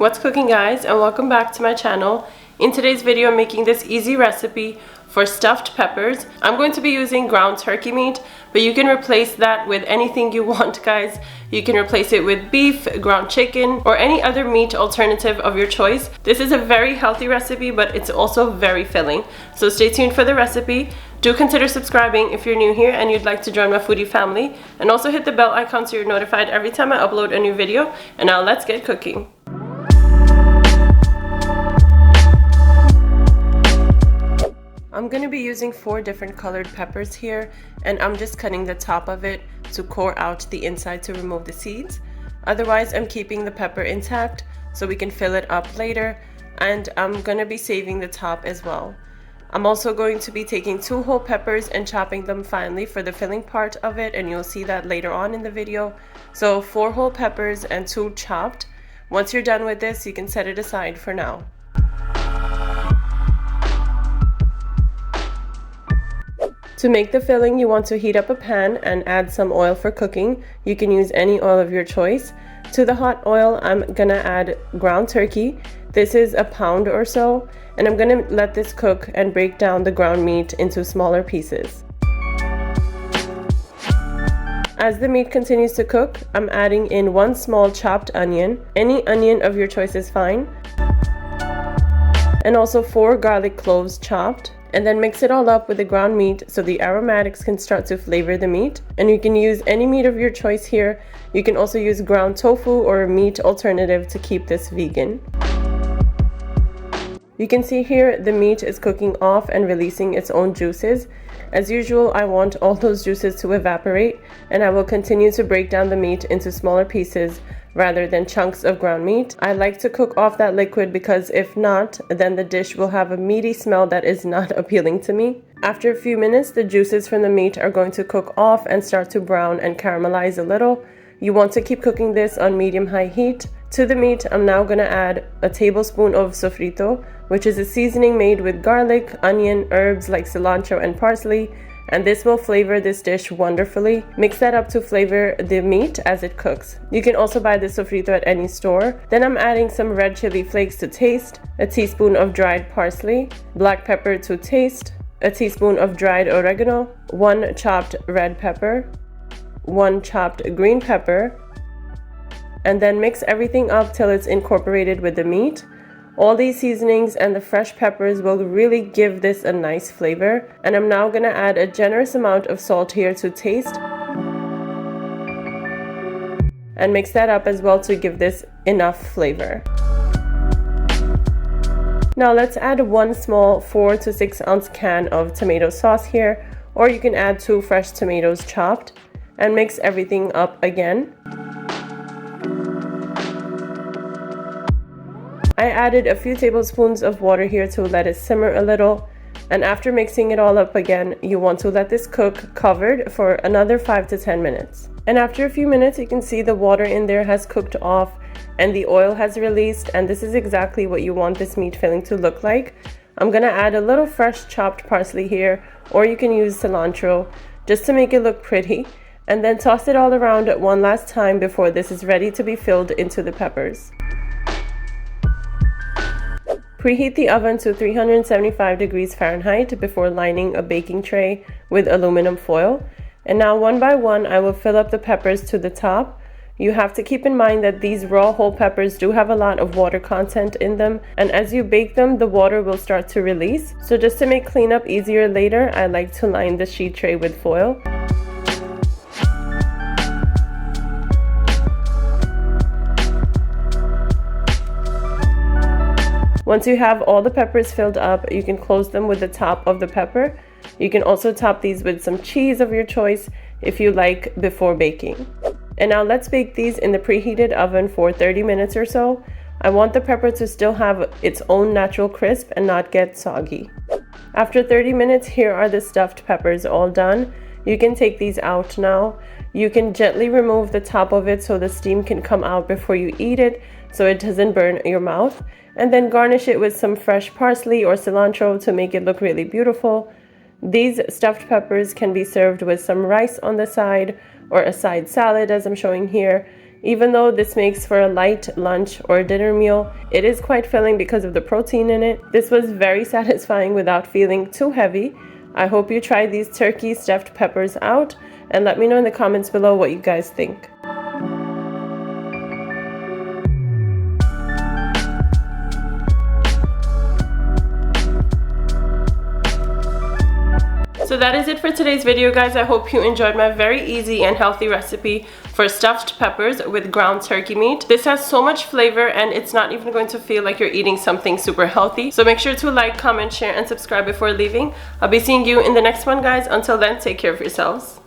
What's cooking, guys, and welcome back to my channel. In today's video, I'm making this easy recipe for stuffed peppers. I'm going to be using ground turkey meat, but you can replace that with anything you want, guys. You can replace it with beef, ground chicken, or any other meat alternative of your choice. This is a very healthy recipe, but it's also very filling. So stay tuned for the recipe. Do consider subscribing if you're new here and you'd like to join my foodie family, and also hit the bell icon so you're notified every time I upload a new video. And now let's get cooking. I'm going to be using 4 different colored peppers here, and I'm just cutting the top of it to core out the inside to remove the seeds. Otherwise, I'm keeping the pepper intact so we can fill it up later, and I'm going to be saving the top as well. I'm also going to be taking 2 whole peppers and chopping them finely for the filling part of it, and you'll see that later on in the video. So 4 whole peppers and 2 chopped. Once you're done with this, you can set it aside for now. To make the filling, you want to heat up a pan and add some oil for cooking. You can use any oil of your choice. To the hot oil, I'm gonna add ground turkey. This is a pound or so, and I'm gonna let this cook and break down the ground meat into smaller pieces. As the meat continues to cook, I'm adding in 1 small chopped onion. Any onion of your choice is fine. And also 4 garlic cloves chopped. And then mix it all up with the ground meat so the aromatics can start to flavor the meat. And you can use any meat of your choice here. You can also use ground tofu or a meat alternative to keep this vegan. You can see here the meat is cooking off and releasing its own juices. As usual, I want all those juices to evaporate, and I will continue to break down the meat into smaller pieces rather than chunks of ground meat. I like to cook off that liquid because if not, then the dish will have a meaty smell that is not appealing to me. After a few minutes, the juices from the meat are going to cook off and start to brown and caramelize a little. You want to keep cooking this on medium-high heat. To the meat, I'm now going to add a tablespoon of sofrito, which is a seasoning made with garlic, onion, herbs like cilantro and parsley, and this will flavor this dish wonderfully. Mix that up to flavor the meat as it cooks. You can also buy the sofrito at any store. Then I'm adding some red chili flakes to taste, a teaspoon of dried parsley, black pepper to taste, a teaspoon of dried oregano, 1 chopped red pepper, 1 chopped green pepper, and then mix everything up till it's incorporated with the meat. All these seasonings and the fresh peppers will really give this a nice flavor. And I'm now gonna add a generous amount of salt here to taste. And mix that up as well to give this enough flavor. Now let's add 1 small 4 to 6 ounce can of tomato sauce here, or you can add 2 fresh tomatoes chopped, and mix everything up again. I added a few tablespoons of water here to let it simmer a little, and after mixing it all up again, you want to let this cook covered for another 5 to 10 minutes. And after a few minutes, you can see the water in there has cooked off and the oil has released, and this is exactly what you want this meat filling to look like. I'm gonna add a little fresh chopped parsley here, or you can use cilantro just to make it look pretty, and then toss it all around one last time before this is ready to be filled into the peppers. Preheat the oven to 375 degrees Fahrenheit before lining a baking tray with aluminum foil. And now one by one, I will fill up the peppers to the top. You have to keep in mind that these raw whole peppers do have a lot of water content in them, and as you bake them, the water will start to release. So just to make cleanup easier later, I like to line the sheet tray with foil. Once you have all the peppers filled up, you can close them with the top of the pepper. You can also top these with some cheese of your choice if you like before baking. And now let's bake these in the preheated oven for 30 minutes or so. I want the pepper to still have its own natural crisp and not get soggy. After 30 minutes, here are the stuffed peppers all done. You can take these out now. You can gently remove the top of it so the steam can come out before you eat it, so it doesn't burn your mouth. And then garnish it with some fresh parsley or cilantro to make it look really beautiful. These stuffed peppers can be served with some rice on the side or a side salad as I'm showing here. Even though this makes for a light lunch or dinner meal, it is quite filling because of the protein in it. This was very satisfying without feeling too heavy. I hope you try these turkey stuffed peppers out and let me know in the comments below what you guys think. So that is it for today's video, guys. I hope you enjoyed my very easy and healthy recipe for stuffed peppers with ground turkey meat. This has so much flavor and it's not even going to feel like you're eating something super healthy. So make sure to like, comment, share, and subscribe before leaving. I'll be seeing you in the next one, guys. Until then, take care of yourselves.